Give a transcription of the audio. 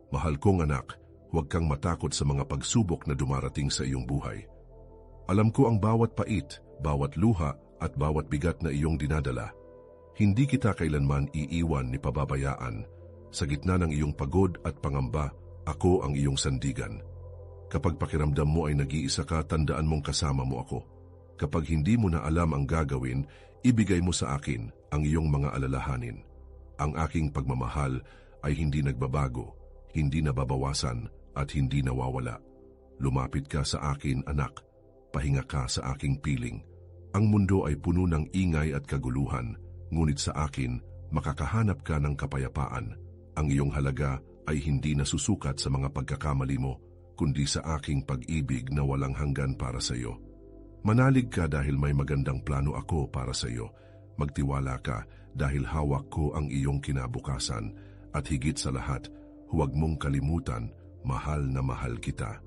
Mahal kong anak, huwag kang matakot sa mga pagsubok na dumarating sa iyong buhay. Alam ko ang bawat pait, bawat luha at bawat bigat na iyong dinadala. Hindi kita kailanman iiwan ni pababayaan. Sa gitna ng iyong pagod at pangamba, ako ang iyong sandigan. Kapag pakiramdam mo ay nag-iisa ka, tandaan mong kasama mo ako. Kapag hindi mo na alam ang gagawin, ibigay mo sa akin ang iyong mga alalahanin. Ang aking pagmamahal ay hindi nagbabago, hindi nababawasan at hindi nawawala. Lumapit ka sa akin, anak. Pahinga ka sa aking piling. Ang mundo ay puno ng ingay at kaguluhan, ngunit sa akin, makakahanap ka ng kapayapaan. Ang iyong halaga ay hindi nasusukat sa mga pagkakamali mo, kundi sa aking pag-ibig na walang hanggan para sa iyo. Manalig ka dahil may magandang plano ako para sa iyo. Magtiwala ka dahil hawak ko ang iyong kinabukasan. At higit sa lahat, huwag mong kalimutan, mahal na mahal kita.